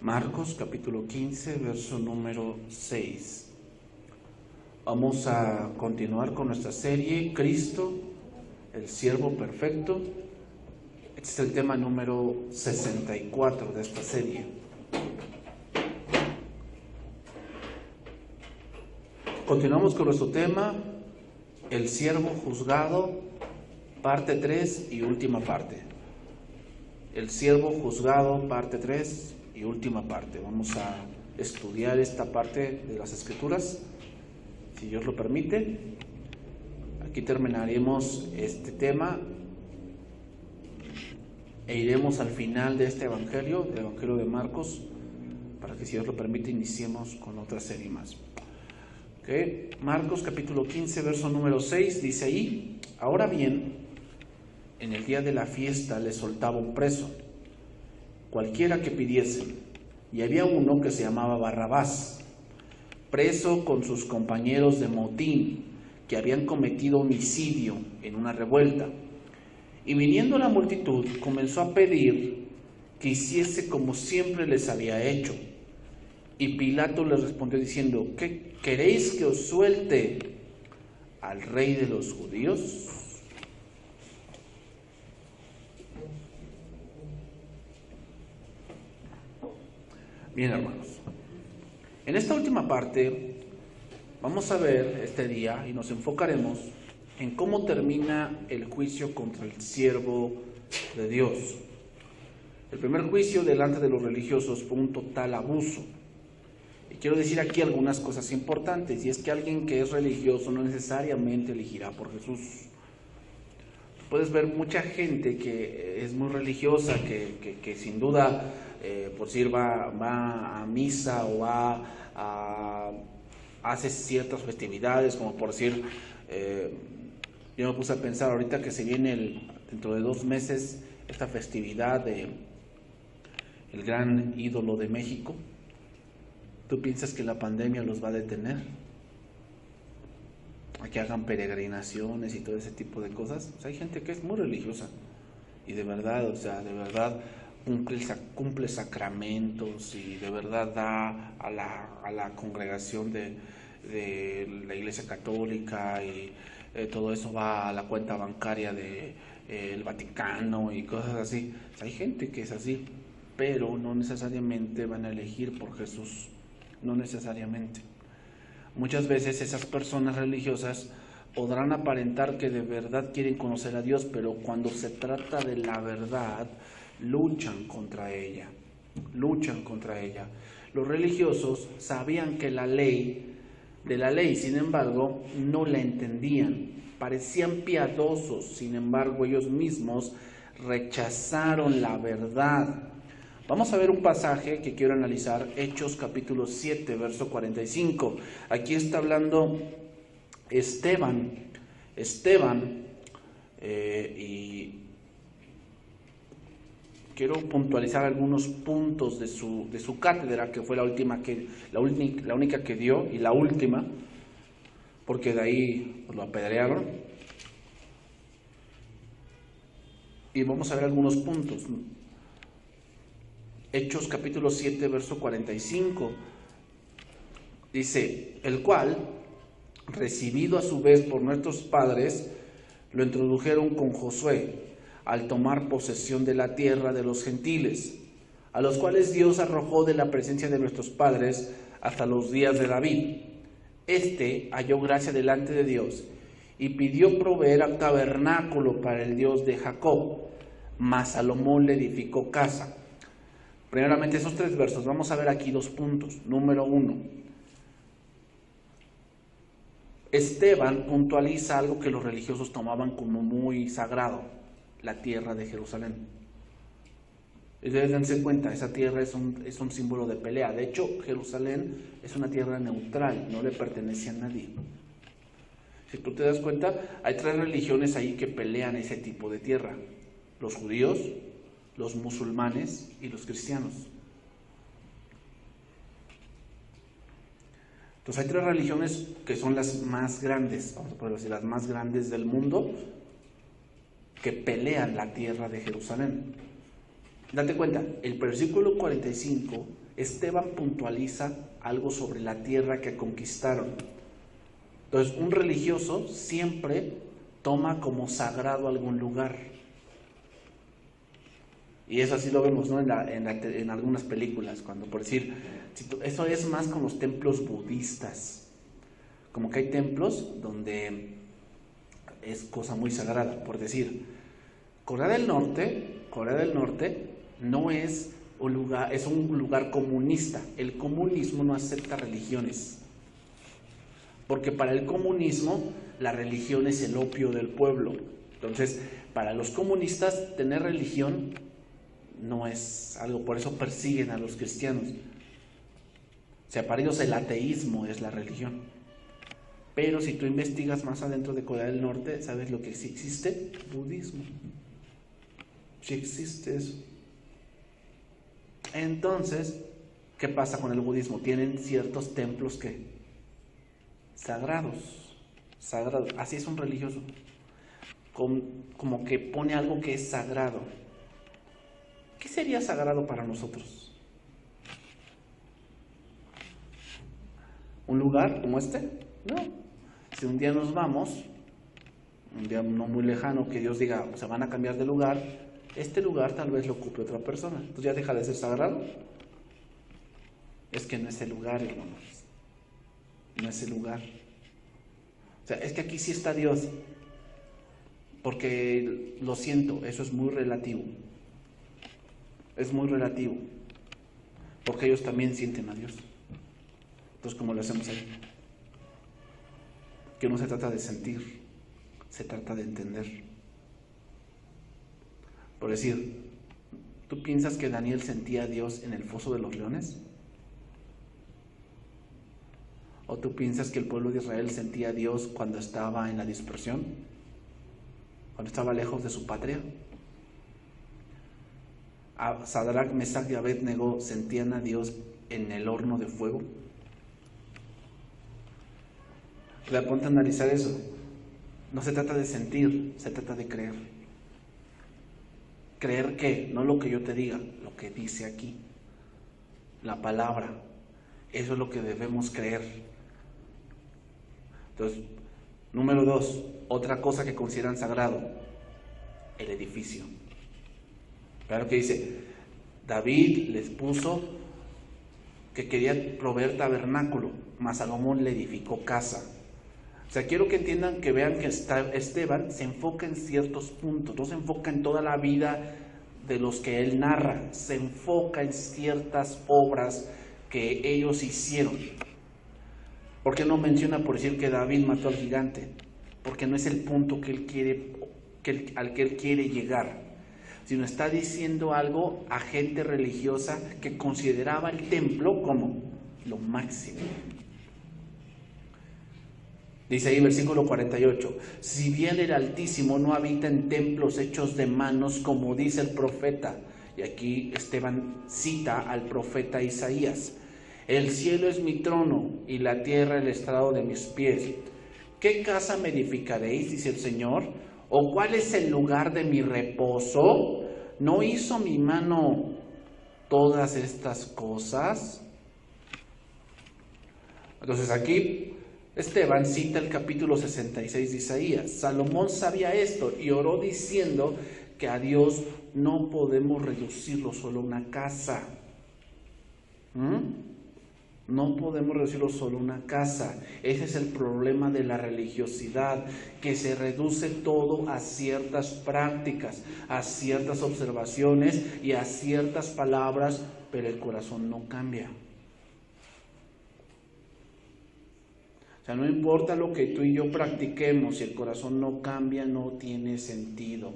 Marcos capítulo 15, verso número 6. Vamos a continuar con nuestra serie Cristo, el siervo perfecto. Este es el tema número 64 de esta serie. Continuamos con nuestro tema, el siervo juzgado, parte 3 y última parte. El siervo juzgado, parte 3 y última parte. Vamos a estudiar esta parte de las Escrituras, si Dios lo permite. Aquí terminaremos este tema e iremos al final de este evangelio, el evangelio de Marcos, para que, si Dios lo permite, iniciemos con otra serie más. Okay. Marcos capítulo 15, verso número 6, dice ahí: ahora bien, en el día de la fiesta les soltaba un preso, cualquiera que pidiesen, y había uno que se llamaba Barrabás, preso con sus compañeros de motín, que habían cometido homicidio en una revuelta. Y viniendo la multitud, comenzó a pedir que hiciese como siempre les había hecho. Y Pilato les respondió diciendo: ¿qué queréis que os suelte al rey de los judíos? Bien, hermanos, en esta última parte vamos a ver este día y nos enfocaremos en cómo termina el juicio contra el siervo de Dios. El primer juicio delante de los religiosos fue un total abuso. Y quiero decir aquí algunas cosas importantes, y es que alguien que es religioso no necesariamente elegirá por Jesús. Puedes ver mucha gente que es muy religiosa, que sin duda, por decir, va a misa o hace ciertas festividades, como por decir, yo me puse a pensar ahorita que se viene dentro de 2 meses esta festividad de el gran ídolo de México. ¿Tú piensas que la pandemia los va a detener a que hagan peregrinaciones y todo ese tipo de cosas? O sea, hay gente que es muy religiosa y de verdad, cumple sacramentos y de verdad da a la congregación de la Iglesia Católica, y todo eso va a la cuenta bancaria del Vaticano y cosas así. O sea, hay gente que es así, pero no necesariamente van a elegir por Jesús, no necesariamente. Muchas veces esas personas religiosas podrán aparentar que de verdad quieren conocer a Dios, pero cuando se trata de la verdad, luchan contra ella. Los religiosos sabían que la ley, sin embargo, no la entendían. Parecían piadosos, sin embargo, ellos mismos rechazaron la verdad. Vamos a ver un pasaje que quiero analizar, Hechos capítulo 7, verso 45. Aquí está hablando Esteban, y quiero puntualizar algunos puntos de su cátedra, que fue la única que dio, y la última, porque de ahí lo apedrearon. Y vamos a ver algunos puntos. Hechos capítulo 7, verso 45, dice: el cual, recibido a su vez por nuestros padres, lo introdujeron con Josué, al tomar posesión de la tierra de los gentiles, a los cuales Dios arrojó de la presencia de nuestros padres hasta los días de David. Este halló gracia delante de Dios, y pidió proveer a tabernáculo para el Dios de Jacob, mas Salomón le edificó casa. Primeramente, esos 3 versos, vamos a ver aquí 2 puntos. Número 1, Esteban puntualiza algo que los religiosos tomaban como muy sagrado: la tierra de Jerusalén. Y deben darse cuenta, esa tierra es un símbolo de pelea. De hecho, Jerusalén es una tierra neutral, no le pertenece a nadie. Si tú te das cuenta, hay 3 religiones ahí que pelean ese tipo de tierra: los judíos, los musulmanes y los cristianos. Entonces hay 3 religiones que son las más grandes, vamos a ponerlo así, las más grandes del mundo, que pelean la tierra de Jerusalén. Date cuenta, el versículo 45 Esteban puntualiza algo sobre la tierra que conquistaron. Entonces, un religioso siempre toma como sagrado algún lugar. Y eso así lo vemos, ¿no? en algunas películas, cuando por decir, eso es más con los templos budistas. Como que hay templos donde es cosa muy sagrada. Por decir, Corea del Norte no es un lugar, es un lugar comunista. El comunismo no acepta religiones. Porque para el comunismo la religión es el opio del pueblo. Entonces, para los comunistas tener religión no es algo, por eso persiguen a los cristianos. O sea, para ellos el ateísmo es la religión. Pero si tú investigas más adentro de Corea del Norte, ¿sabes lo que sí existe? Budismo. Sí existe eso. Entonces, ¿qué pasa con el budismo? Tienen ciertos templos que sagrados. Así es un religioso. Como que pone algo que es sagrado. ¿Qué sería sagrado para nosotros? ¿Un lugar como este? No. Si un día nos vamos, un día no muy lejano, que Dios diga, se van a cambiar de lugar, este lugar tal vez lo ocupe otra persona. Entonces ya deja de ser sagrado. Es que no es el lugar, hermanos. No es el lugar. O sea, es que aquí sí está Dios. Porque lo siento, eso es muy relativo. Es muy relativo. Porque ellos también sienten a Dios. Entonces, ¿cómo lo hacemos ahí? Que no se trata de sentir, se trata de entender. Por decir, ¿tú piensas que Daniel sentía a Dios en el foso de los leones? ¿O tú piensas que el pueblo de Israel sentía a Dios cuando estaba en la dispersión? ¿Cuando estaba lejos de su patria? ¿A Sadrach, Mesach y Abed-Nego sentían a Dios en el horno de fuego? Ponte a analizar eso. No se trata de sentir, se trata de creer. ¿Creer qué? No lo que yo te diga, lo que dice aquí. La palabra. Eso es lo que debemos creer. Entonces, número 2, otra cosa que consideran sagrado, el edificio. Claro que dice, David les puso que quería proveer tabernáculo, mas Salomón le edificó casa. O sea, quiero que entiendan, que vean que Esteban se enfoca en ciertos puntos, no se enfoca en toda la vida de los que él narra, se enfoca en ciertas obras que ellos hicieron. ¿Por qué no menciona, por decir, que David mató al gigante? Porque no es el punto que él quiere, al que él quiere llegar, sino está diciendo algo a gente religiosa que consideraba el templo como lo máximo. Dice ahí versículo 48, si bien el Altísimo no habita en templos hechos de manos, como dice el profeta, y aquí Esteban cita al profeta Isaías, el cielo es mi trono y la tierra el estrado de mis pies. ¿Qué casa me edificaréis? Dice el Señor. ¿O cuál es el lugar de mi reposo? ¿No hizo mi mano todas estas cosas? Entonces aquí Esteban cita el capítulo 66 de Isaías. Salomón sabía esto y oró diciendo que a Dios no podemos reducirlo solo a una casa. No podemos reducirlo solo a una casa. Ese es el problema de la religiosidad, que se reduce todo a ciertas prácticas, a ciertas observaciones y a ciertas palabras, pero el corazón no cambia. O sea, no importa lo que tú y yo practiquemos, si el corazón no cambia, no tiene sentido.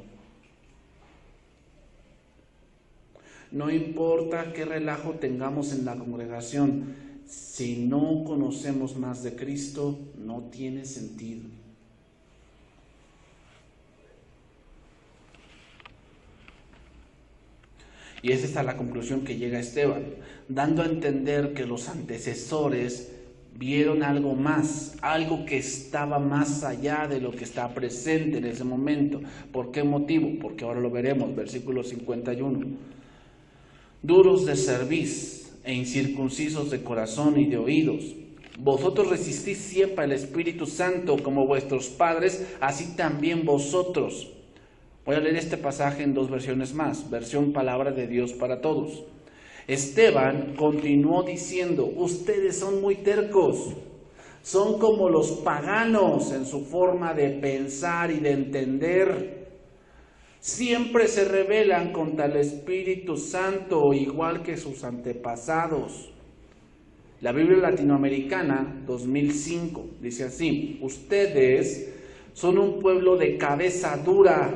No importa qué relajo tengamos en la congregación, si no conocemos más de Cristo, no tiene sentido. Y esa es la conclusión que llega Esteban, dando a entender que los antecesores vieron algo más, algo que estaba más allá de lo que está presente en ese momento. ¿Por qué motivo? Porque ahora lo veremos, versículo 51. Duros de cerviz, e incircuncisos de corazón y de oídos. Vosotros resistís siempre al Espíritu Santo como vuestros padres, así también vosotros. Voy a leer este pasaje en 2 versiones más, versión Palabra de Dios para Todos. Esteban continuó diciendo, ustedes son muy tercos, son como los paganos en su forma de pensar y de entender. Siempre se rebelan contra el Espíritu Santo, igual que sus antepasados. La Biblia Latinoamericana 2005 dice así, ustedes son un pueblo de cabeza dura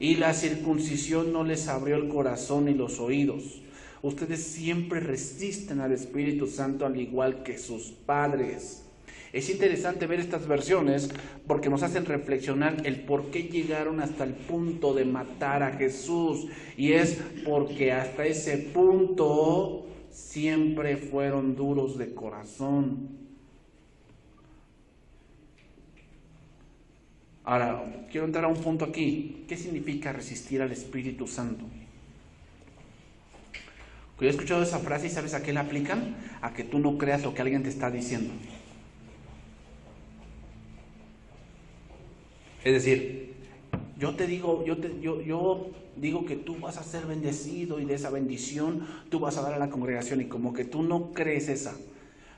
y la circuncisión no les abrió el corazón y los oídos. Ustedes siempre resisten al Espíritu Santo al igual que sus padres. Es interesante ver estas versiones porque nos hacen reflexionar el por qué llegaron hasta el punto de matar a Jesús. Y es porque hasta ese punto siempre fueron duros de corazón. Ahora, quiero entrar a un punto aquí. ¿Qué significa resistir al Espíritu Santo? Yo he escuchado esa frase y ¿sabes a qué la aplican? A que tú no creas lo que alguien te está diciendo. Es decir, yo digo que tú vas a ser bendecido y de esa bendición tú vas a dar a la congregación y como que tú no crees esa.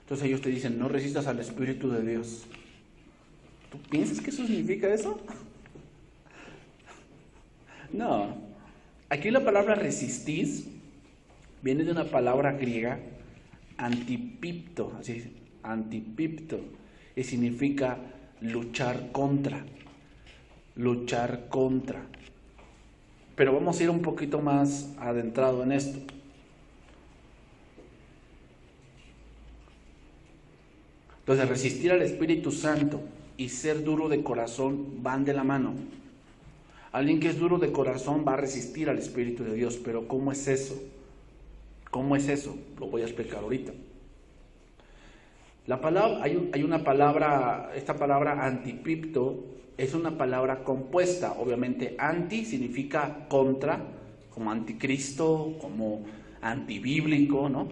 Entonces ellos te dicen, no resistas al Espíritu de Dios. ¿Tú piensas que eso significa eso? No. Aquí la palabra resistir viene de una palabra griega, antipipto, así, antipipto, y significa luchar contra. Luchar contra. Pero vamos a ir un poquito más adentrado en esto. Entonces, resistir al Espíritu Santo y ser duro de corazón van de la mano. Alguien que es duro de corazón va a resistir al Espíritu de Dios, pero ¿cómo es eso? ¿Cómo es eso? Lo voy a explicar ahorita. La palabra, hay una palabra, esta palabra antipipto es una palabra compuesta. Obviamente anti significa contra, como anticristo, como antibíblico, ¿no?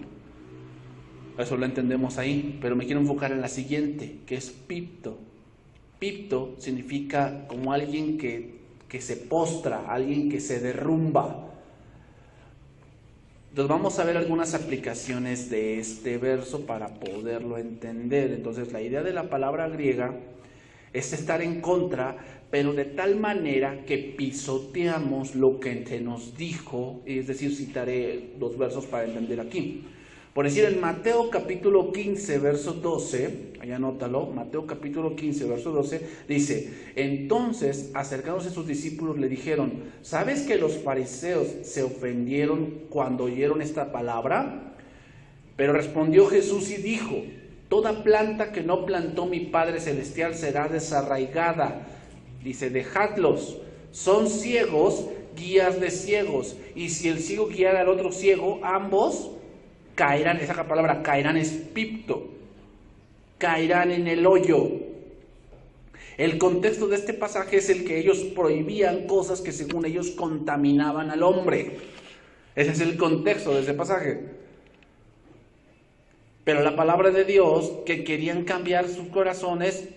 Eso lo entendemos ahí, pero me quiero enfocar en la siguiente, que es pipto. Pipto significa como alguien que se postra, alguien que se derrumba. Entonces vamos a ver algunas aplicaciones de este verso para poderlo entender. Entonces la idea de la palabra griega es estar en contra, pero de tal manera que pisoteamos lo que se nos dijo, es decir, citaré 2 versos para entender aquí. Por decir, en Mateo capítulo 15, verso 12, ahí anótalo, Mateo capítulo 15, verso 12, dice, entonces acercándose sus discípulos le dijeron, ¿sabes que los fariseos se ofendieron cuando oyeron esta palabra? Pero respondió Jesús y dijo, toda planta que no plantó mi Padre Celestial será desarraigada. Dice, dejadlos, son ciegos, guías de ciegos, y si el ciego guiara al otro ciego, ambos caerán, esa palabra caerán es pipto, caerán en el hoyo. El contexto de este pasaje es el que ellos prohibían cosas que según ellos contaminaban al hombre. Ese es el contexto de ese pasaje. Pero la palabra de Dios, que querían cambiar sus corazones,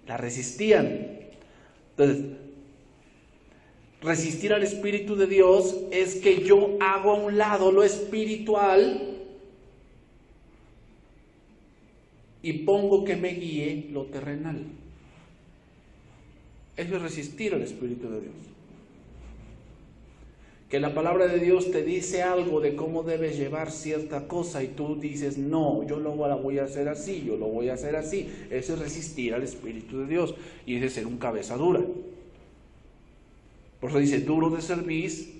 la resistían. Entonces, resistir al Espíritu de Dios es que yo hago a un lado lo espiritual y pongo que me guíe lo terrenal. Eso es resistir al Espíritu de Dios. Que la palabra de Dios te dice algo de cómo debes llevar cierta cosa y tú dices, no, yo lo voy a hacer así, yo lo voy a hacer así. Eso es resistir al Espíritu de Dios y ese es ser un cabeza dura. Por eso dice, duro de cerviz,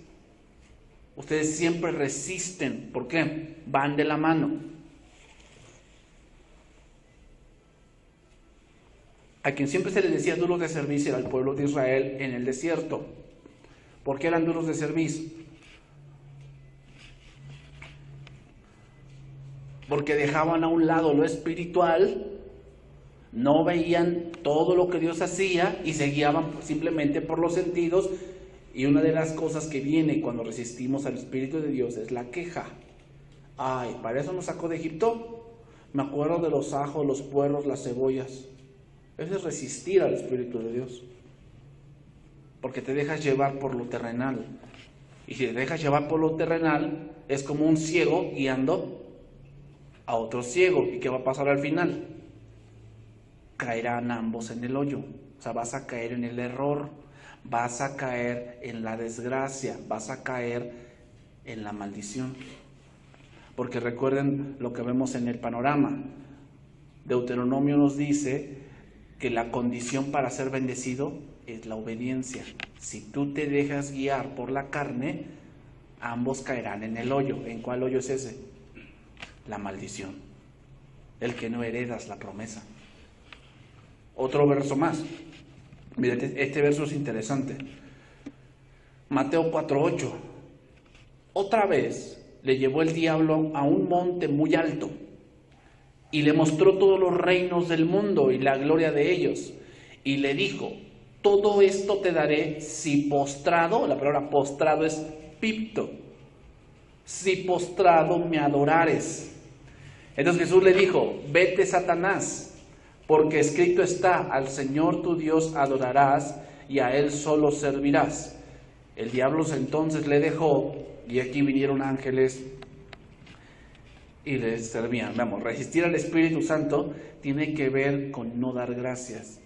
ustedes siempre resisten. ¿Por qué? Van de la mano. A quien siempre se les decía duros de cerviz era al pueblo de Israel en el desierto. ¿Por qué eran duros de cerviz? Porque dejaban a un lado lo espiritual, no veían todo lo que Dios hacía y se guiaban simplemente por los sentidos. Y una de las cosas que viene cuando resistimos al Espíritu de Dios es la queja. Ay, para eso nos sacó de Egipto. Me acuerdo de los ajos, los puerros, las cebollas. Eso es resistir al Espíritu de Dios. Porque te dejas llevar por lo terrenal. Y si te dejas llevar por lo terrenal, es como un ciego guiando a otro ciego. ¿Y qué va a pasar al final? Caerán ambos en el hoyo. O sea, vas a caer en el error, vas a caer en la desgracia, vas a caer en la maldición. Porque recuerden lo que vemos en el panorama. Deuteronomio nos dice que la condición para ser bendecido es la obediencia. Si tú te dejas guiar por la carne, ambos caerán en el hoyo. ¿En cuál hoyo es ese? La maldición. El que no heredas la promesa. Otro verso más. Mira, este verso es interesante. Mateo 4:8. Otra vez le llevó el diablo a un monte muy alto y le mostró todos los reinos del mundo y la gloria de ellos. Y le dijo: todo esto te daré si postrado, la palabra postrado es pipto, si postrado me adorares. Entonces Jesús le dijo: vete, Satanás, porque escrito está: al Señor tu Dios adorarás y a Él solo servirás. El diablo entonces le dejó, y aquí vinieron ángeles y les servían. Vamos, resistir al Espíritu Santo tiene que ver con no dar gracias,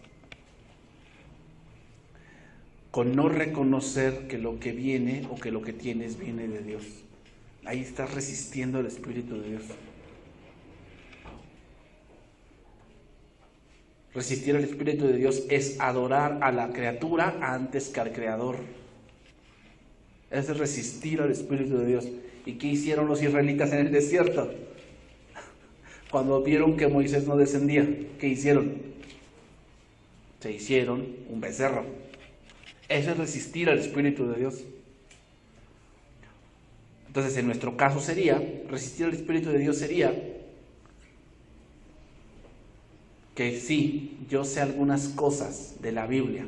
con no reconocer que lo que viene o que lo que tienes viene de Dios. Ahí estás resistiendo al Espíritu de Dios. Resistir al Espíritu de Dios es adorar a la criatura antes que al Creador. Es resistir al Espíritu de Dios. ¿Y qué hicieron los israelitas en el desierto? Cuando vieron que Moisés no descendía, ¿qué hicieron? Se hicieron un becerro. Eso es resistir al Espíritu de Dios. Entonces, en nuestro caso resistir al Espíritu de Dios sería que sí, yo sé algunas cosas de la Biblia,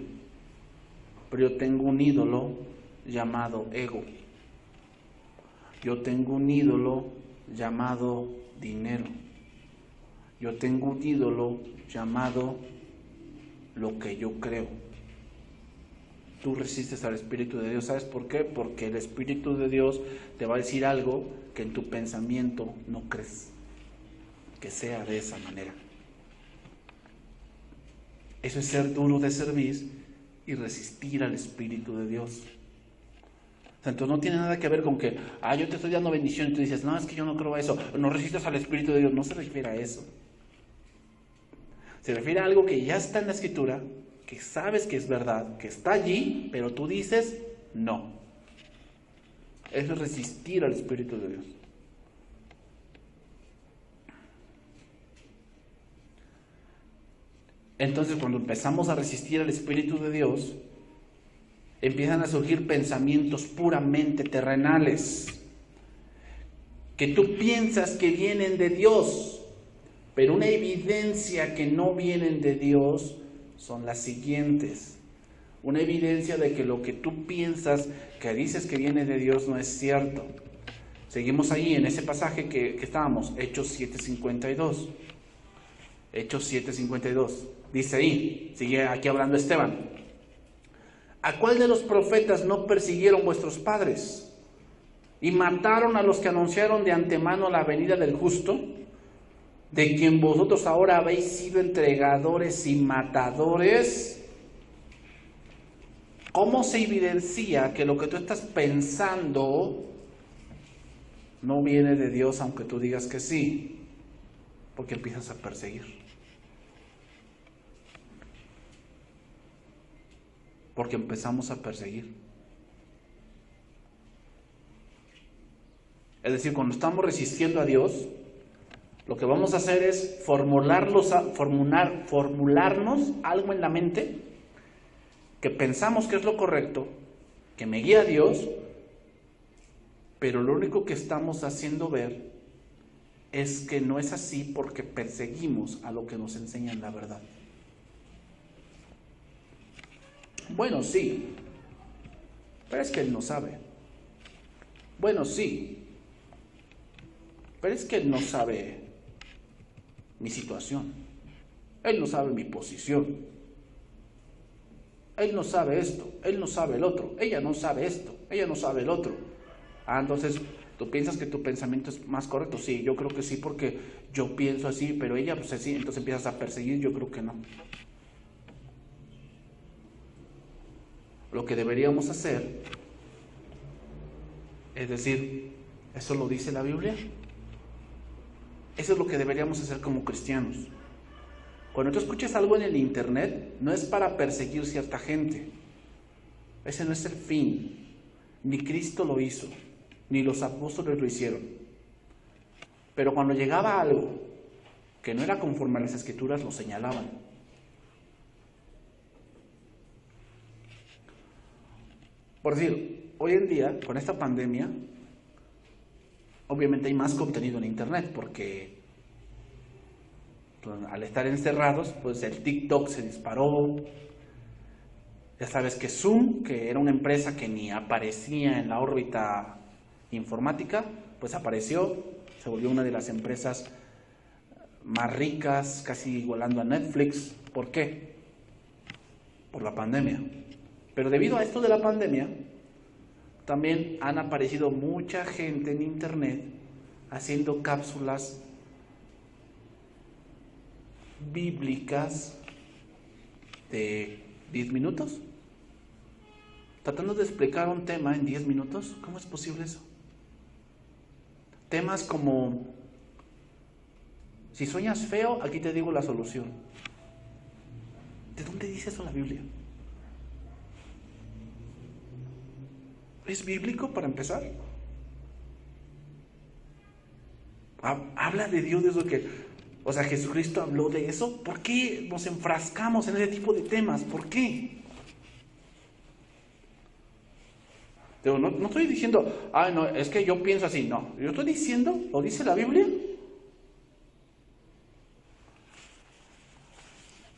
pero yo tengo un ídolo llamado ego. Yo tengo un ídolo llamado dinero. Yo tengo un ídolo llamado lo que yo creo. Tú resistes al Espíritu de Dios. ¿Sabes por qué? Porque el Espíritu de Dios te va a decir algo que en tu pensamiento no crees que sea de esa manera. Eso es ser duro de servir y resistir al Espíritu de Dios. Entonces no tiene nada que ver con que, yo te estoy dando bendición y tú dices, no, es que yo no creo a eso. No resistas al Espíritu de Dios. No se refiere a eso. Se refiere a algo que ya está en la Escritura, que sabes que es verdad, que está allí, pero tú dices no. Eso es resistir al Espíritu de Dios. Entonces, cuando empezamos a resistir al Espíritu de Dios, empiezan a surgir pensamientos puramente terrenales, que tú piensas que vienen de Dios, pero una evidencia que no vienen de Dios son las siguientes. Una evidencia de que lo que tú piensas, que dices que viene de Dios, no es cierto. Seguimos ahí en ese pasaje que estábamos, Hechos 7:52. Hechos 7:52. Dice ahí, sigue aquí hablando Esteban: ¿a cuál de los profetas no persiguieron vuestros padres y mataron a los que anunciaron de antemano la venida del justo, de quien vosotros ahora habéis sido entregadores y matadores? ¿Cómo se evidencia que lo que tú estás pensando no viene de Dios, aunque tú digas que sí? Porque empiezas a perseguir. Porque empezamos a perseguir. Es decir, cuando estamos resistiendo a Dios, lo que vamos a hacer es formularnos algo en la mente que pensamos que es lo correcto, que me guía a Dios, pero lo único que estamos haciendo ver es que no es así porque perseguimos a lo que nos enseñan la verdad. Bueno, sí, pero es que él no sabe. Bueno, sí, pero es que él no sabe mi situación, él no sabe mi posición, él no sabe esto, él no sabe el otro, ella no sabe esto, ella no sabe el otro. Entonces, ¿tú piensas que tu pensamiento es más correcto? Sí, yo creo que sí, porque yo pienso así, pero ella pues así, entonces empiezas a perseguir, yo creo que no. Lo que deberíamos hacer es decir, ¿eso lo dice la Biblia? Eso es lo que deberíamos hacer como cristianos. Cuando tú escuches algo en el internet, no es para perseguir cierta gente. Ese no es el fin. Ni Cristo lo hizo, ni los apóstoles lo hicieron. Pero cuando llegaba algo que no era conforme a las Escrituras, lo señalaban. Por decir, hoy en día, con esta pandemia, obviamente hay más contenido en internet, porque al estar encerrados, pues el TikTok se disparó. Ya sabes que Zoom, que era una empresa que ni aparecía en la órbita informática, pues apareció, se volvió una de las empresas más ricas, casi igualando a Netflix. ¿Por qué? Por la pandemia. Pero debido a esto de la pandemia, también han aparecido mucha gente en internet haciendo cápsulas bíblicas de 10 minutos, tratando de explicar un tema en 10 minutos. ¿Cómo es posible eso? Temas como, si sueñas feo, aquí te digo la solución. ¿De dónde dice eso la Biblia? ¿Es bíblico para empezar? ¿Habla de Dios de eso que... O sea, Jesucristo habló de eso? ¿Por qué nos enfrascamos en ese tipo de temas? ¿Por qué? No estoy diciendo, no, es que yo pienso así. No, yo estoy diciendo, ¿lo dice la Biblia?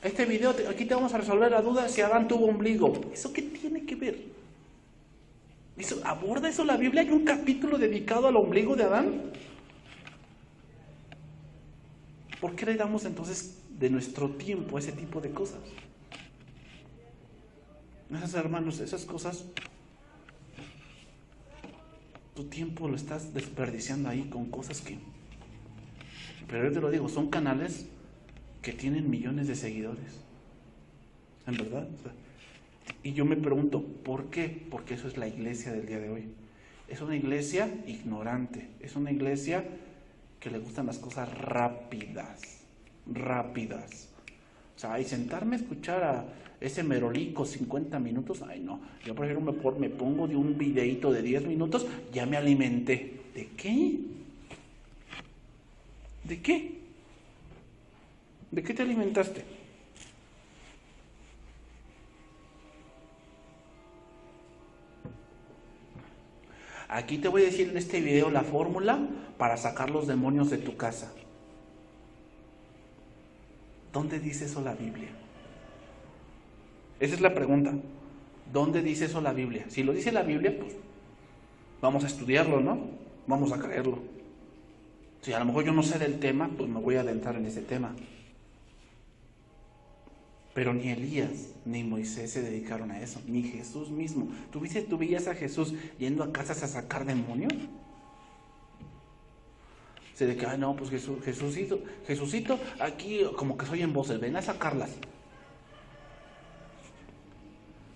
Este video, aquí te vamos a resolver la duda si Adán tuvo ombligo. ¿Eso qué tiene que ver? ¿Aborda eso la Biblia? ¿Hay un capítulo dedicado al ombligo de Adán? ¿Por qué le damos entonces de nuestro tiempo a ese tipo de cosas? Esas, hermanos, esas cosas, tu tiempo lo estás desperdiciando ahí con cosas que... Pero yo te lo digo, son canales que tienen millones de seguidores. ¿En verdad? Y yo me pregunto, ¿por qué? Porque eso es la iglesia del día de hoy. Es una iglesia ignorante, es una iglesia que le gustan las cosas rápidas. O sea, sentarme a escuchar a ese merolico 50 minutos, no. Yo prefiero me pongo de un videíto de 10 minutos, ya me alimenté. ¿De qué? ¿De qué? ¿De qué te alimentaste? Aquí te voy a decir en este video la fórmula para sacar los demonios de tu casa. ¿Dónde dice eso la Biblia? Esa es la pregunta. ¿Dónde dice eso la Biblia? Si lo dice la Biblia, pues vamos a estudiarlo, ¿no? Vamos a creerlo. Si a lo mejor yo no sé del tema, pues me voy a adentrar en ese tema. Pero ni Elías ni Moisés se dedicaron a eso, ni Jesús mismo. ¿Tú veías a Jesús yendo a casas a sacar demonios? Se de que, no, pues Jesucito, aquí como que soy en voces, ven a sacarlas.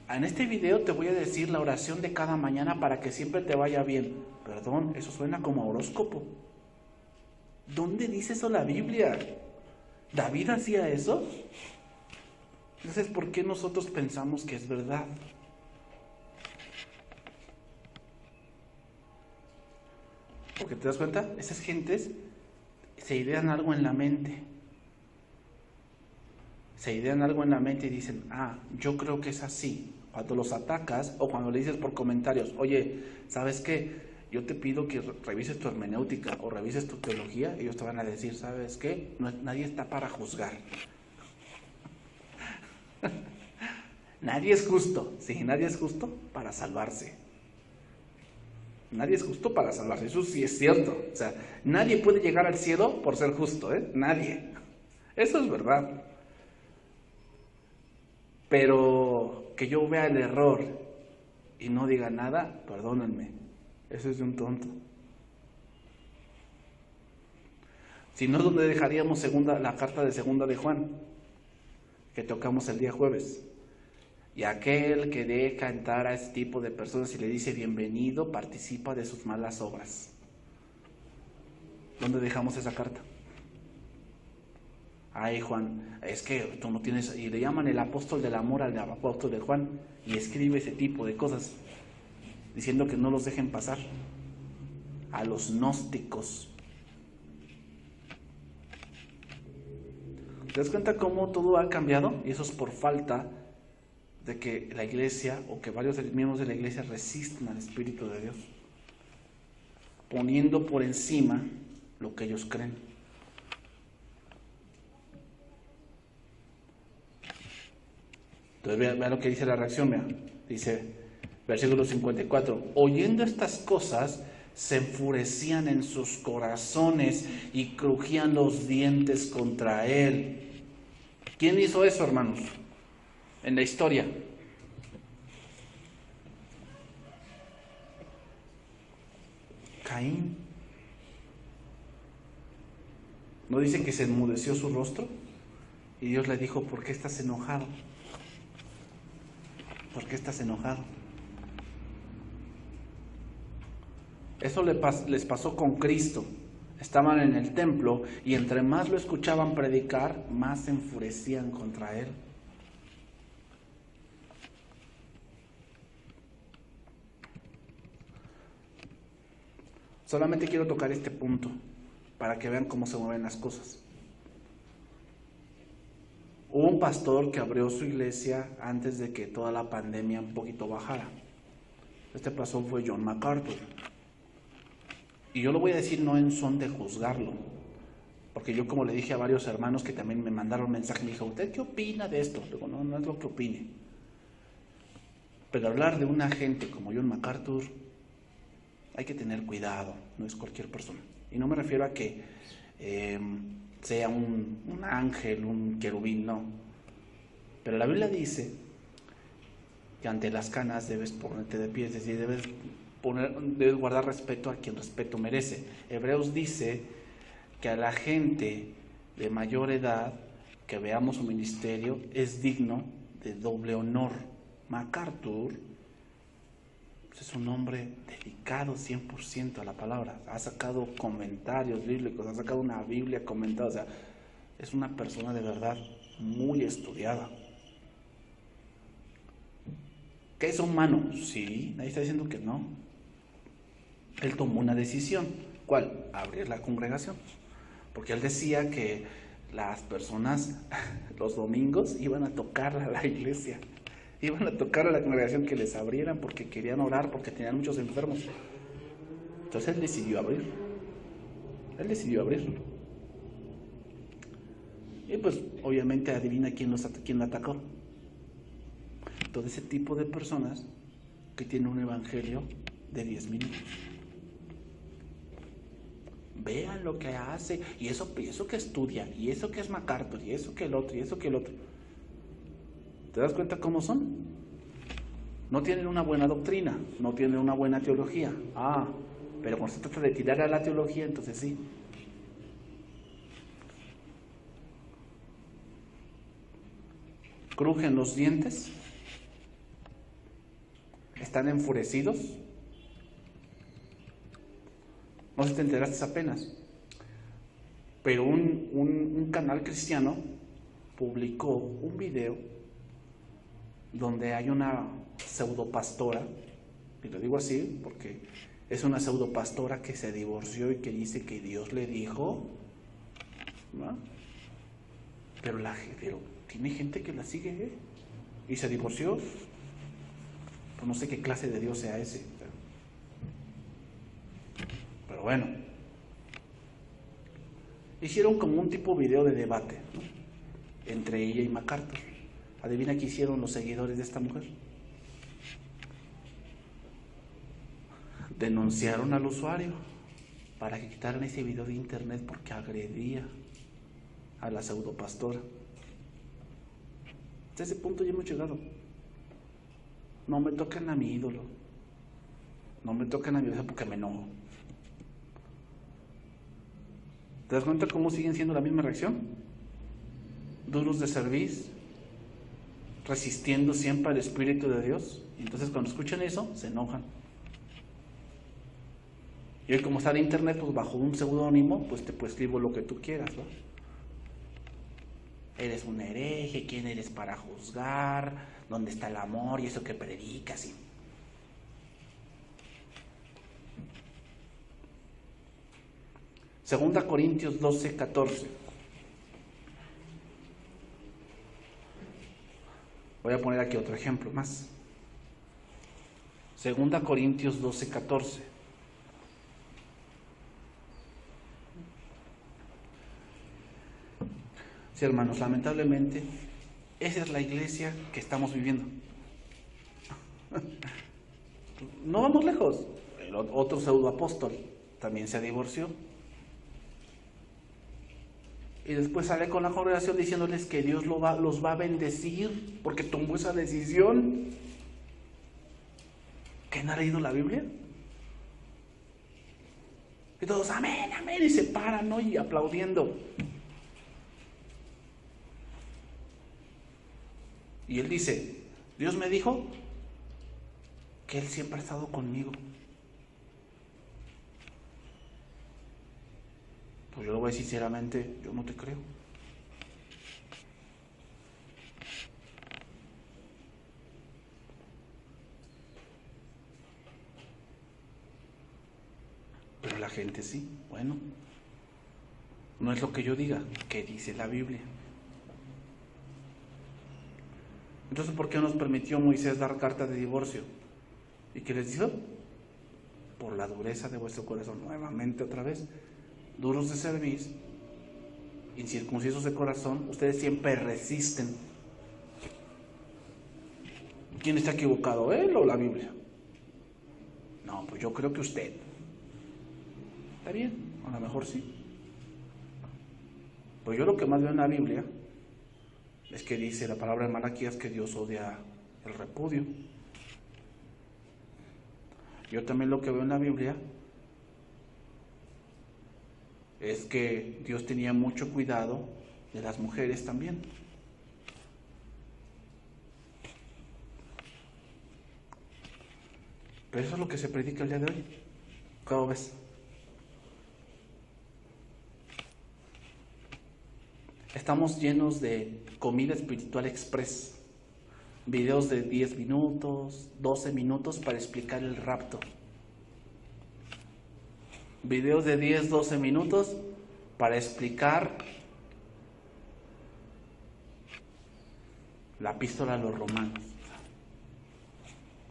En este video te voy a decir la oración de cada mañana para que siempre te vaya bien. Perdón, eso suena como horóscopo. ¿Dónde dice eso la Biblia? ¿David hacía eso? Entonces, ¿por qué nosotros pensamos que es verdad? Porque te das cuenta, esas gentes se idean algo en la mente. Se idean algo en la mente y dicen, yo creo que es así. Cuando los atacas o cuando le dices por comentarios, oye, ¿sabes qué? Yo te pido que revises tu hermenéutica o revises tu teología, ellos te van a decir, ¿sabes qué? Nadie está para juzgar. Nadie es justo, sí, nadie es justo para salvarse. Nadie es justo para salvarse, eso sí es cierto. O sea, nadie puede llegar al cielo por ser justo, ¿eh? Nadie. Eso es verdad. Pero que yo vea el error y no diga nada, perdónenme, eso es de un tonto. Si no, ¿dónde dejaríamos la carta de segunda de Juan, que tocamos el día jueves? Y aquel que deja entrar a ese tipo de personas y le dice bienvenido, participa de sus malas obras. ¿Dónde dejamos esa carta? Ay, Juan, es que tú no tienes... Y le llaman el apóstol del amor al apóstol de Juan, y escribe ese tipo de cosas, diciendo que no los dejen pasar. A los gnósticos. ¿Te das cuenta cómo todo ha cambiado? Y eso es por falta de que la iglesia, o que varios miembros de la iglesia resistan al Espíritu de Dios, poniendo por encima lo que ellos creen. Entonces vea lo que dice la reacción, vea. Dice, versículo 54, oyendo estas cosas, se enfurecían en sus corazones y crujían los dientes contra él. ¿Quién hizo eso, hermanos? En la historia. Caín. ¿No dice que se enmudeció su rostro? Y Dios le dijo, ¿por qué estás enojado? ¿Por qué estás enojado? Eso les pasó con Cristo. Estaban en el templo y entre más lo escuchaban predicar, más se enfurecían contra él. Solamente quiero tocar este punto para que vean cómo se mueven las cosas. Hubo un pastor que abrió su iglesia antes de que toda la pandemia un poquito bajara. Este pastor fue John MacArthur. Y yo lo voy a decir no en son de juzgarlo, porque yo, como le dije a varios hermanos que también me mandaron mensaje, me dijo, ¿usted qué opina de esto? Digo, no es lo que opine. Pero hablar de una gente como John MacArthur, hay que tener cuidado, no es cualquier persona. Y no me refiero a que sea un ángel, un querubín, no. Pero la Biblia dice que ante las canas debes ponerte de pie, es decir, debes guardar respeto a quien respeto merece. Hebreos dice que a la gente de mayor edad que veamos su ministerio es digno de doble honor. MacArthur es un hombre dedicado 100% a la palabra. Ha sacado comentarios bíblicos, ha sacado una Biblia comentada. O sea, es una persona de verdad muy estudiada. ¿Que es humano? Sí, nadie está diciendo que no. Él tomó una decisión. ¿Cuál? Abrir la congregación. Porque él decía que las personas los domingos iban a tocar a la iglesia. Iban a tocar a la congregación, que les abrieran porque querían orar, porque tenían muchos enfermos. Entonces él decidió abrir. Y pues obviamente adivina quién lo atacó. Todo ese tipo de personas que tienen un evangelio de 10 minutos. Vean lo que hace, y eso que estudia, y eso que es MacArthur, y eso que el otro, y eso que el otro. ¿Te das cuenta cómo son? No tienen una buena doctrina, no tienen una buena teología. Pero cuando se trata de tirar a la teología, entonces sí. Crujen los dientes, están enfurecidos. No sé si te enteraste apenas, pero un canal cristiano publicó un video donde hay una pseudopastora, y lo digo así porque es una pseudopastora que se divorció y que dice que Dios le dijo, ¿no? Pero tiene gente que la sigue, y se divorció. Pues no sé qué clase de Dios sea ese. Pero bueno, hicieron como un tipo video de debate, ¿no? Entre ella y MacArthur. Adivina qué hicieron los seguidores de esta mujer. denunciaron al usuario para que quitaran ese video de internet porque agredía a la pseudopastora. Hasta ese punto ya hemos llegado. No me toquen a mi ídolo, no me toquen a mi Dios porque me enojo. ¿Te das cuenta cómo siguen siendo la misma reacción? Duros de cerviz, resistiendo siempre al Espíritu de Dios. Y entonces cuando escuchan eso, se enojan. Y hoy como está en internet, pues bajo un seudónimo, pues te escribo lo que tú quieras, ¿no? Eres un hereje, ¿quién eres para juzgar? ¿Dónde está el amor? Y eso que predicas. Segunda Corintios 12:14. Voy a poner aquí otro ejemplo más. Segunda Corintios 12:14. Sí, hermanos, lamentablemente, esa es la iglesia que estamos viviendo. No vamos lejos. El otro pseudoapóstol también se divorció. Y después sale con la congregación diciéndoles que Dios los va a bendecir porque tomó esa decisión. ¿Que no ha leído la Biblia? Y todos, amén, amén, y se paran, ¿no? Y aplaudiendo. Y él dice, Dios me dijo que Él siempre ha estado conmigo. Pues yo lo voy a decir sinceramente, yo no te creo. Pero la gente sí, bueno, no es lo que yo diga, que dice la Biblia. Entonces, ¿por qué nos permitió Moisés dar carta de divorcio? ¿Y qué les dijo? Por la dureza de vuestro corazón. Nuevamente, otra vez, duros de cerviz, incircuncisos de corazón, ustedes siempre resisten. ¿Quién está equivocado, él o la Biblia? No, pues yo creo que usted. Está bien, a lo mejor sí. Pues yo lo que más veo en la Biblia es que dice la palabra de Malaquías que Dios odia el repudio. Yo también lo que veo en la Biblia es que Dios tenía mucho cuidado de las mujeres también. Pero eso es lo que se predica el día de hoy. ¿Cómo ves? Estamos llenos de comida espiritual express. Videos de 10 minutos, 12 minutos para explicar el rapto. Videos de 10, 12 minutos para explicar la epístola a los romanos.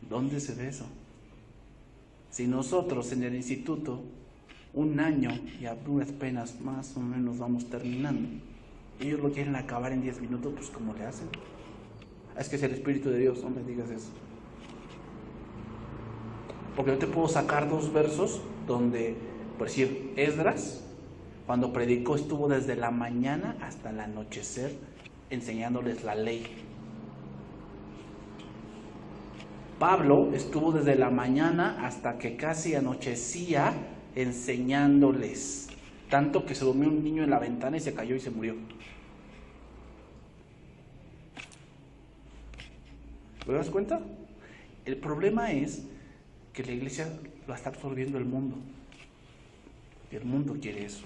¿Dónde se ve eso? Si nosotros en el instituto, un año y a duras penas más o menos vamos terminando, ellos lo quieren acabar en 10 minutos, pues ¿cómo le hacen? Es que es el Espíritu de Dios, no me digas eso. Porque yo te puedo sacar 2 versos donde, por decir, Esdras, cuando predicó, estuvo desde la mañana hasta el anochecer enseñándoles la ley. Pablo estuvo desde la mañana hasta que casi anochecía enseñándoles. Tanto que se durmió un niño en la ventana y se cayó y se murió. ¿Te das cuenta? El problema es que la iglesia la está absorbiendo el mundo. Y el mundo quiere eso.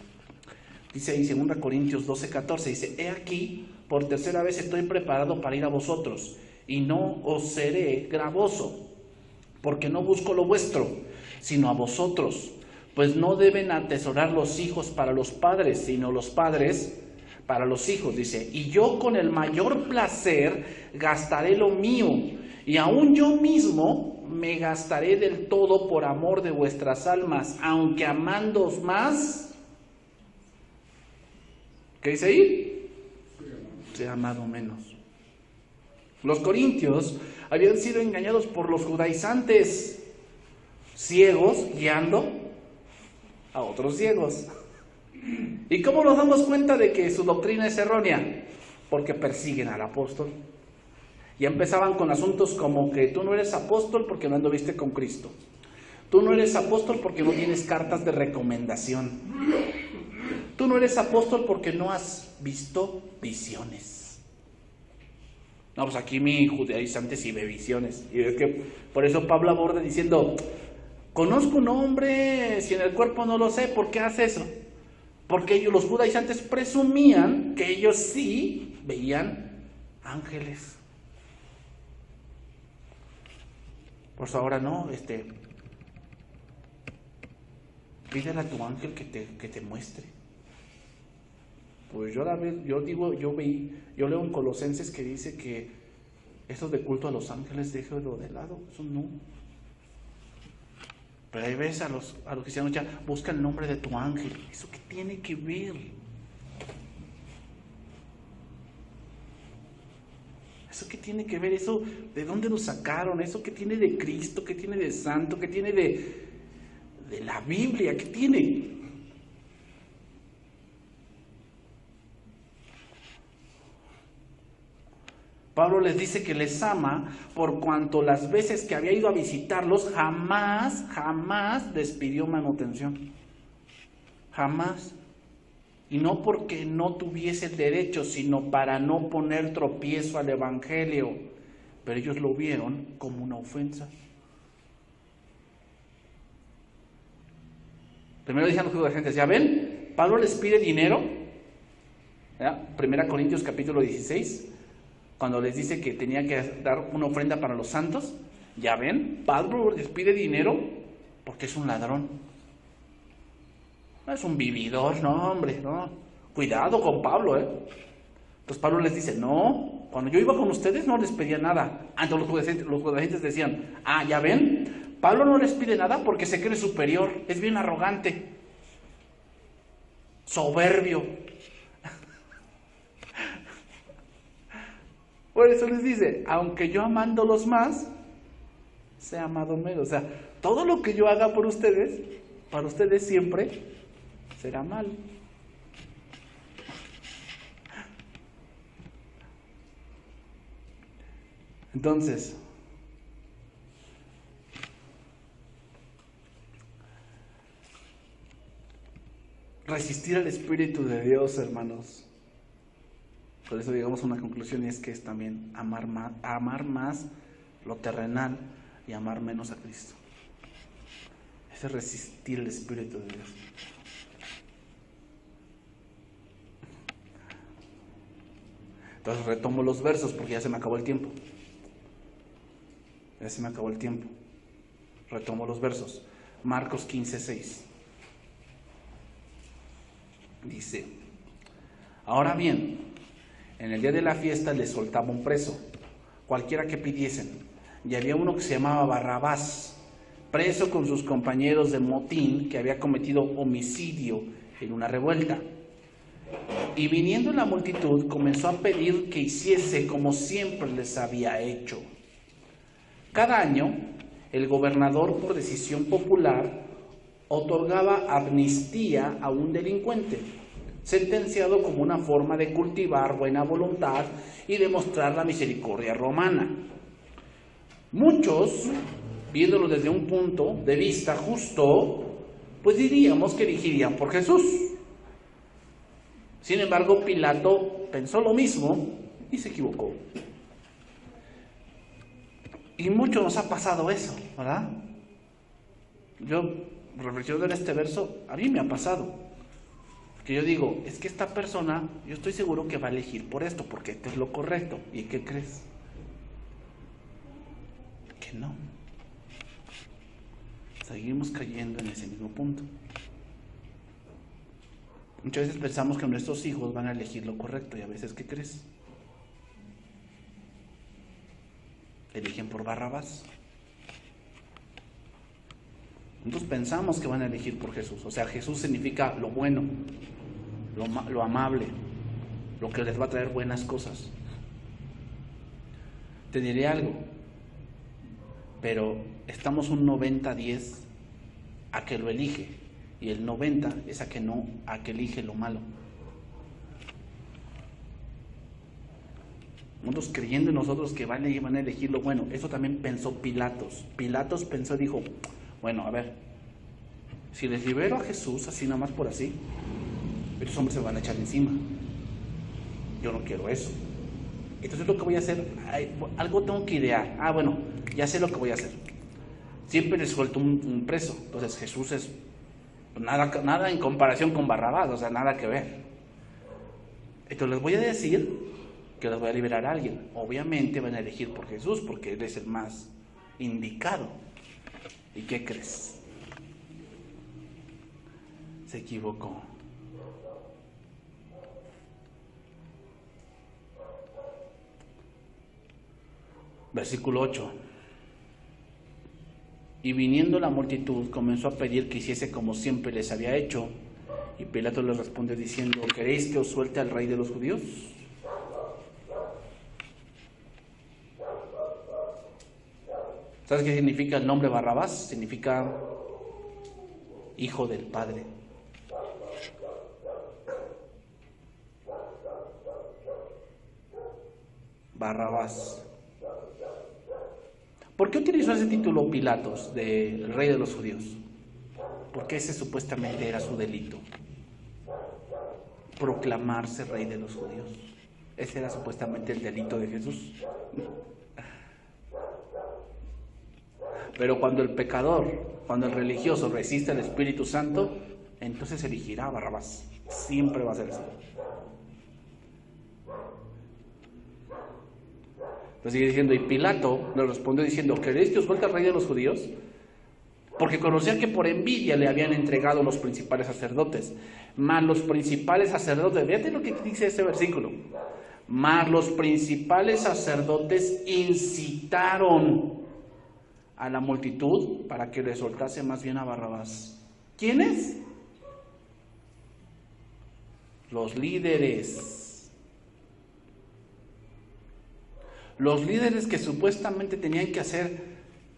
Dice ahí 2 Corintios 12:14, dice, he aquí, por tercera vez estoy preparado para ir a vosotros, y no os seré gravoso, porque no busco lo vuestro, sino a vosotros. Pues no deben atesorar los hijos para los padres, sino los padres para los hijos. Dice, y yo con el mayor placer gastaré lo mío, y aún yo mismo me gastaré del todo por amor de vuestras almas, aunque amándoos más. ¿Qué dice ahí? Se ha amado menos. Los corintios habían sido engañados por los judaizantes. ciegos guiando a otros ciegos. ¿Y cómo nos damos cuenta de que su doctrina es errónea? Porque persiguen al apóstol. Ya empezaban con asuntos como que tú no eres apóstol porque no anduviste con Cristo. Tú no eres apóstol porque no tienes cartas de recomendación. Tú no eres apóstol porque no has visto visiones. No, pues aquí mi judaizante sí ve visiones. Y es que por eso Pablo aborda diciendo, conozco un hombre, si en el cuerpo no lo sé, ¿por qué hace eso? Porque ellos, los judaizantes, presumían que ellos sí veían ángeles. Pues ahora no, pídele a tu ángel que te muestre. Pues yo leo en Colosenses que dice que esto de culto a los ángeles déjelo de lado, eso no. Pero ahí ves a los cristianos ya, busca el nombre de tu ángel. ¿Eso qué tiene que ver? ¿Eso qué tiene que ver? ¿Eso de dónde lo sacaron? ¿Eso qué tiene de Cristo? ¿Qué tiene de santo? ¿Qué tiene de la Biblia? ¿Qué tiene? Pablo les dice que les ama por cuanto las veces que había ido a visitarlos jamás les pidió manutención. Jamás. Y no porque no tuviese el derecho, sino para no poner tropiezo al evangelio. Pero ellos lo vieron como una ofensa. Primero decían los judaizantes, ¿ya ven? Pablo les pide dinero. ¿Ya? 1 Corintios capítulo 16. Cuando les dice que tenía que dar una ofrenda para los santos, ya ven, Pablo les pide dinero porque es un ladrón. No es un vividor, no hombre, no. Cuidado con Pablo, Entonces Pablo les dice, no, cuando yo iba con ustedes no les pedía nada. Entonces los judaizantes decían, ya ven, Pablo no les pide nada porque se cree superior, es bien arrogante, soberbio. Por eso les dice, aunque yo amándolos más, sea amado menos. O sea, todo lo que yo haga por ustedes, para ustedes siempre será mal. Entonces, resistir al Espíritu de Dios, hermanos. Por eso llegamos a una conclusión, y es que es también amar más lo terrenal y amar menos a Cristo. Es resistir el Espíritu de Dios. Entonces retomo los versos porque ya se me acabó el tiempo. Retomo los versos. Marcos 15:6. Dice, ahora bien, en el día de la fiesta les soltaba un preso, cualquiera que pidiesen, y había uno que se llamaba Barrabás, preso con sus compañeros de motín, que había cometido homicidio en una revuelta. Y viniendo la multitud, comenzó a pedir que hiciese como siempre les había hecho. Cada año, el gobernador, por decisión popular, otorgaba amnistía a un delincuente, sentenciado como una forma de cultivar buena voluntad y demostrar la misericordia romana. Muchos, viéndolo desde un punto de vista justo, pues diríamos que elegirían por Jesús. Sin embargo, Pilato pensó lo mismo y se equivocó. Y mucho nos ha pasado eso, ¿verdad? Yo, reflexionando en este verso, a mí me ha pasado. Que yo digo, es que esta persona, yo estoy seguro que va a elegir por esto, porque esto es lo correcto. ¿Y qué crees? Que no. Seguimos cayendo en ese mismo punto. Muchas veces pensamos que nuestros hijos van a elegir lo correcto, y a veces, ¿qué crees? Eligen por Barrabás. Nosotros pensamos que van a elegir por Jesús. O sea, Jesús significa lo bueno, lo amable, lo que les va a traer buenas cosas. Te diré algo, pero estamos un 90-10 a que lo elige, y el 90 es a que elige lo malo. Nosotros creyendo en nosotros que van a elegir lo bueno. Eso también pensó Pilatos. Pilatos pensó, dijo, bueno, a ver, si les libero a Jesús así nada más por así, estos hombres se van a echar encima. Yo no quiero eso. Entonces lo que voy a hacer, algo tengo que idear. Bueno, ya sé lo que voy a hacer. Siempre les suelto un preso. Entonces Jesús es nada en comparación con Barrabás, o sea, nada que ver. Entonces les voy a decir que les voy a liberar a alguien. Obviamente van a elegir por Jesús, porque Él es el más indicado. ¿Y qué crees? Se equivocó. Versículo 8. Y viniendo la multitud, comenzó a pedir que hiciese como siempre les había hecho. Y Pilato les responde diciendo, ¿queréis que os suelte al rey de los judíos? ¿Sabes qué significa el nombre Barrabás? Significa hijo del Padre. Barrabás. ¿Por qué utilizó ese título Pilatos del rey de los judíos? Porque ese supuestamente era su delito. Proclamarse rey de los judíos. Ese era supuestamente el delito de Jesús. Pero cuando el pecador, cuando el religioso resiste al Espíritu Santo, entonces elegirá a Barrabás. Siempre va a ser así. Entonces sigue diciendo, y Pilato le respondió diciendo, ¿queréis que os suelte al rey de los judíos? Porque conocía que por envidia le habían entregado los principales sacerdotes. Mas los principales sacerdotes, fíjate lo que dice ese versículo. Mas los principales sacerdotes incitaron a la multitud para que le soltase más bien a Barrabás. ¿Quiénes? Los líderes. Los líderes que supuestamente tenían que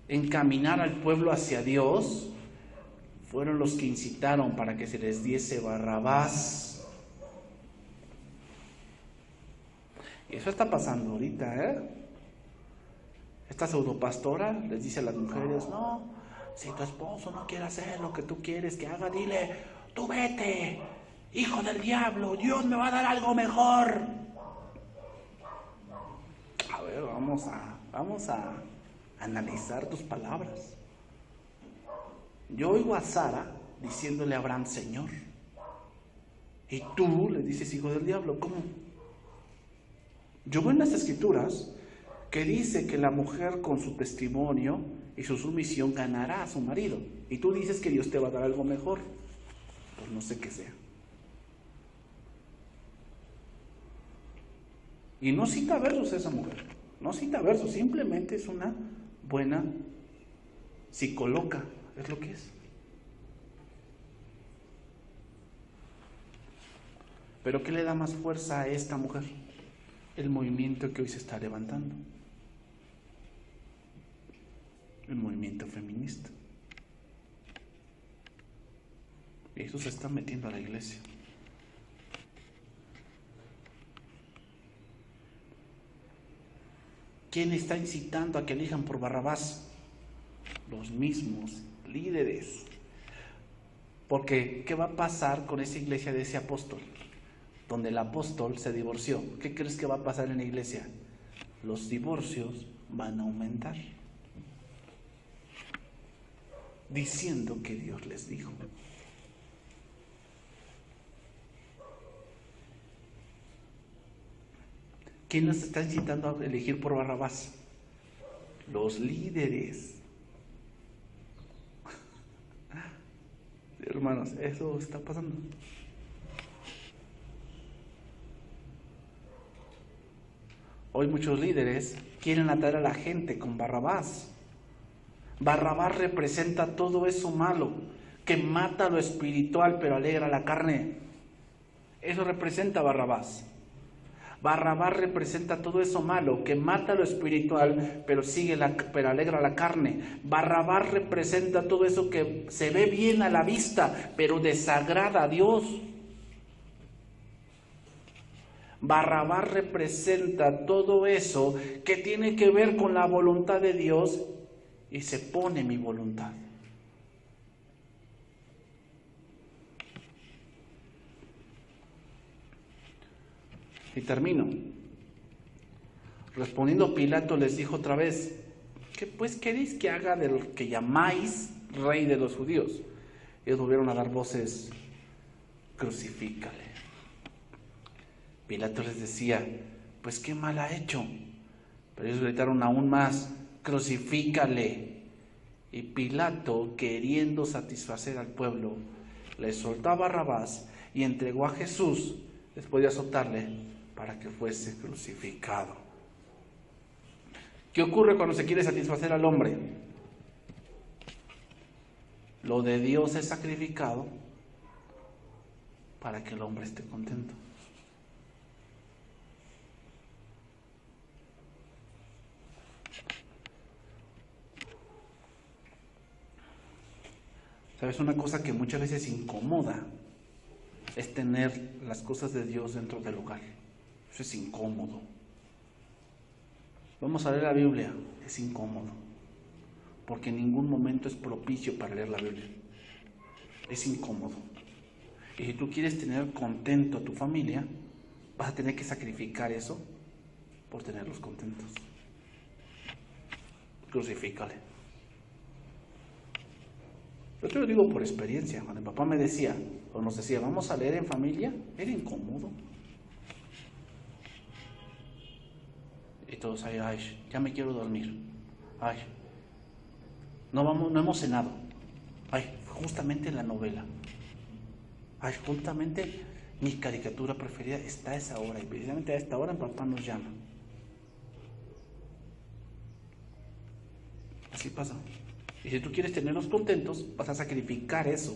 encaminar al pueblo hacia Dios, fueron los que incitaron para que se les diese Barrabás. Y eso está pasando ahorita, Esta pseudopastora les dice a las mujeres, no, si tu esposo no quiere hacer lo que tú quieres que haga, dile, tú vete, hijo del diablo, Dios me va a dar algo mejor. A ver, vamos a analizar tus palabras. Yo oigo a Sara diciéndole a Abraham, Señor, y tú le dices hijo del diablo. ¿Cómo? Yo veo en las escrituras que dice que la mujer con su testimonio y su sumisión ganará a su marido, y tú dices que Dios te va a dar algo mejor. Pues no sé qué sea. Y no cita versos esa mujer, no cita versos, simplemente es una buena psicóloga, es lo que es. Pero ¿qué le da más fuerza a esta mujer? El movimiento que hoy se está levantando, el movimiento feminista. Y eso se está metiendo a la iglesia. ¿Quién está incitando a que elijan por Barrabás? Los mismos líderes. Porque, ¿qué va a pasar con esa iglesia de ese apóstol? Donde el apóstol se divorció. ¿Qué crees que va a pasar en la iglesia? Los divorcios van a aumentar. Diciendo que Dios les dijo. ¿Quién nos está incitando a elegir por Barrabás? Los líderes. Hermanos, eso está pasando. Hoy muchos líderes quieren atraer a la gente con Barrabás. Barrabás representa todo eso malo, que mata lo espiritual pero alegra la carne. Eso representa Barrabás. Barrabás representa todo eso malo, que mata lo espiritual, pero pero alegra la carne. Barrabás representa todo eso que se ve bien a la vista, pero desagrada a Dios. Barrabás representa todo eso que tiene que ver con la voluntad de Dios y se pone mi voluntad. Y termino. Respondiendo Pilato les dijo otra vez: ¿qué pues queréis que haga del que llamáis rey de los judíos? Ellos volvieron a dar voces: crucifícale. Pilato les decía: pues qué mal ha hecho. Pero ellos gritaron aún más: crucifícale. Y Pilato, queriendo satisfacer al pueblo, le soltó a Barrabás y entregó a Jesús después de azotarle para que fuese crucificado. ¿Qué ocurre cuando se quiere satisfacer al hombre? Lo de Dios es sacrificado para que el hombre esté contento. ¿Sabes? Una cosa que muchas veces incomoda es tener las cosas de Dios dentro del hogar. Eso es incómodo. Vamos a leer la Biblia, es incómodo, porque en ningún momento es propicio para leer la Biblia. Es incómodo. Y si tú quieres tener contento a tu familia, vas a tener que sacrificar eso por tenerlos contentos. Crucifícale. Yo te lo digo por experiencia. Cuando mi papá me decía, o nos decía, vamos a leer en familia, era incómodo. Y todos, ay, ya me quiero dormir. Ay, no hemos cenado. Ay, justamente la novela. Ay, justamente mi caricatura preferida está a esa hora. Y precisamente a esta hora mi papá nos llama. Así pasa. Y si tú quieres tenerlos contentos, vas a sacrificar eso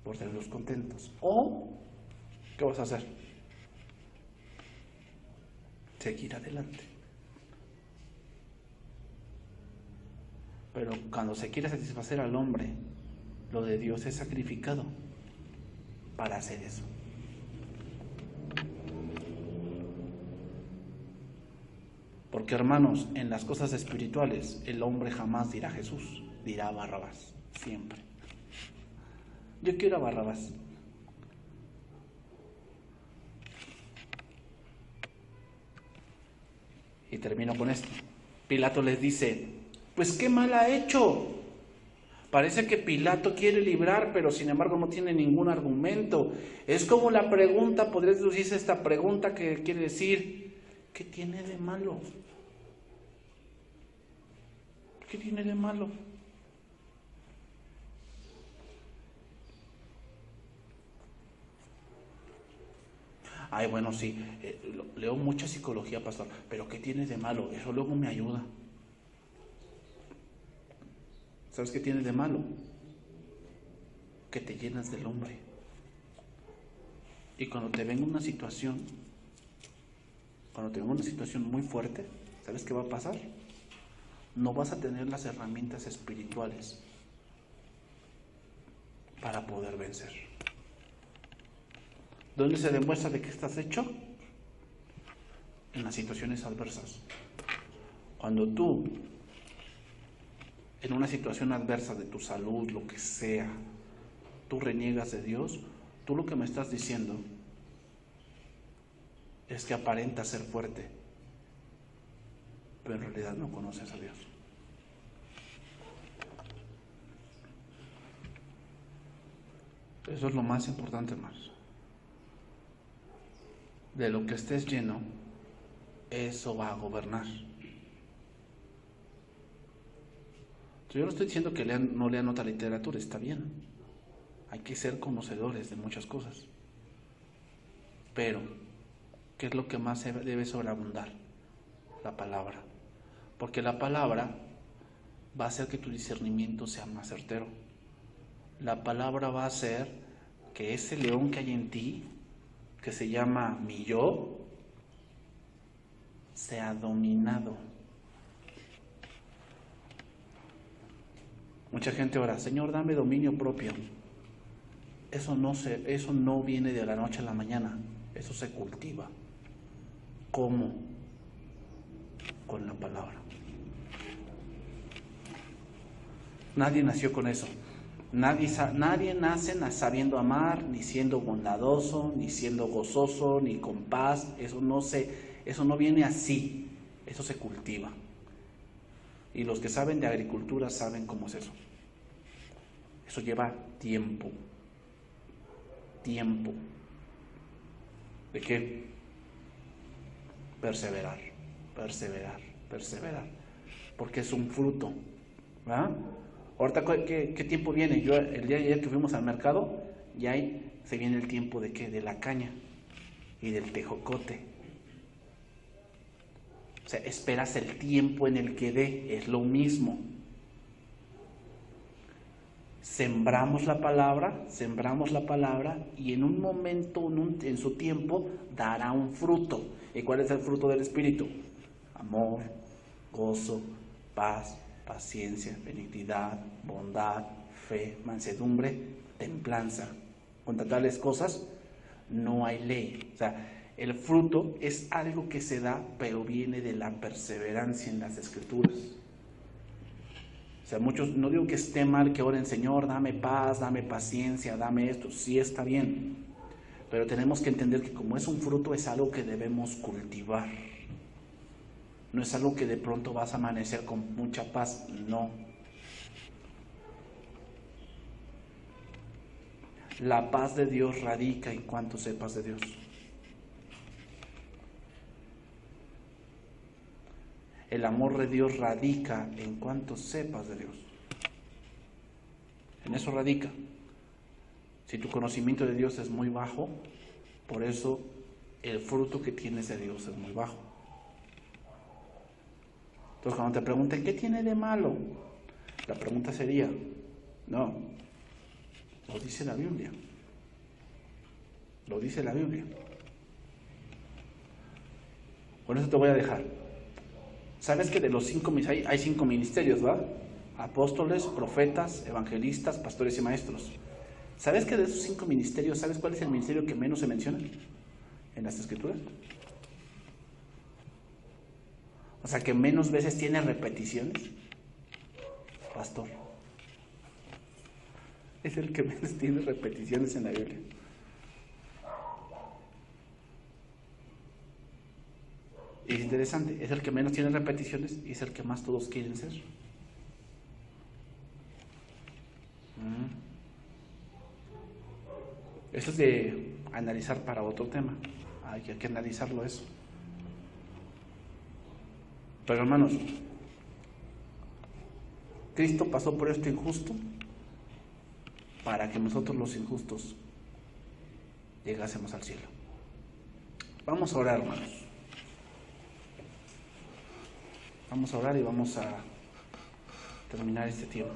por tenerlos contentos. O, ¿qué vas a hacer? Seguir adelante. Pero cuando se quiere satisfacer al hombre, lo de Dios es sacrificado para hacer eso. Porque, hermanos, en las cosas espirituales, el hombre jamás dirá Jesús, dirá Barrabás, siempre. Yo quiero a Barrabás. Y termino con esto. Pilato les dice: pues qué mal ha hecho. Parece que Pilato quiere librar, pero sin embargo no tiene ningún argumento. Es como la pregunta, podrías deducirse esta pregunta que quiere decir: ¿qué tiene de malo? ¿Qué tiene de malo? Ay, bueno, sí, leo mucha psicología, pastor, pero ¿qué tiene de malo? Eso luego me ayuda. ¿Sabes qué tiene de malo? Que te llenas del hombre. Y cuando te venga una situación muy fuerte, ¿sabes qué va a pasar? No vas a tener las herramientas espirituales para poder vencer. ¿Dónde se demuestra de qué estás hecho? En las situaciones adversas. Cuando tú, en una situación adversa de tu salud, lo que sea, tú reniegas de Dios, tú lo que me estás diciendo es que aparentas ser fuerte, pero en realidad no conoces a Dios. Eso es lo más importante, hermanos. De lo que estés lleno, eso va a gobernar. Yo no estoy diciendo que no lean otra literatura, está bien. Hay que ser conocedores de muchas cosas. Pero, ¿qué es lo que más debe sobreabundar? La palabra. Porque la palabra va a hacer que tu discernimiento sea más certero. La palabra va a hacer que ese león que hay en ti, que se llama mi yo, sea dominado. Mucha gente ora, Señor, dame dominio propio. Eso no viene de la noche a la mañana, eso se cultiva. ¿Cómo? Con la palabra. Nadie nació con eso. Nadie nace sabiendo amar, ni siendo bondadoso, ni siendo gozoso, ni con paz. Eso no viene así, eso se cultiva. Y los que saben de agricultura saben cómo es eso. Eso lleva tiempo. Tiempo. ¿De qué? Perseverar, perseverar, perseverar. Porque es un fruto. ¿Verdad? Ahorita, ¿qué tiempo viene? El día de ayer que fuimos al mercado, ya se viene el tiempo de ¿qué? De la caña y del tejocote. O sea, esperas el tiempo en el que dé, es lo mismo. Sembramos la palabra y en un momento, en su tiempo, dará un fruto. ¿Y cuál es el fruto del Espíritu? Amor, gozo, paz, paciencia, benignidad, bondad, fe, mansedumbre, templanza. Contra tales cosas no hay ley. O sea, el fruto es algo que se da, pero viene de la perseverancia en las Escrituras. O sea, muchos, no digo que esté mal que oren, Señor, dame paz, dame paciencia, dame esto. Sí está bien, pero tenemos que entender que como es un fruto, es algo que debemos cultivar. No es algo que de pronto vas a amanecer con mucha paz, no. La paz de Dios radica en cuanto sepas de Dios. El amor de Dios radica en cuanto sepas de Dios. En eso radica. Si tu conocimiento de Dios es muy bajo, por eso el fruto que tienes de Dios es muy bajo. Entonces, cuando te pregunten, ¿qué tiene de malo? La pregunta sería, no, lo dice la Biblia. Lo dice la Biblia. Con eso te voy a dejar. ¿Sabes que de los 5 hay 5 ministerios, ¿verdad? Apóstoles, profetas, evangelistas, pastores y maestros. ¿Sabes que de esos 5 ministerios, sabes cuál es el ministerio que menos se menciona en las Escrituras? O sea, que menos veces tiene repeticiones. Pastor. Es el que menos tiene repeticiones en la Biblia. Es interesante, es el que menos tiene repeticiones y es el que más todos quieren ser. Eso es de analizar para otro tema. Hay que analizarlo eso. Pero hermanos, Cristo pasó por esto injusto para que nosotros los injustos llegásemos al cielo. Vamos a orar, hermanos. Vamos a orar y vamos a terminar este tiempo.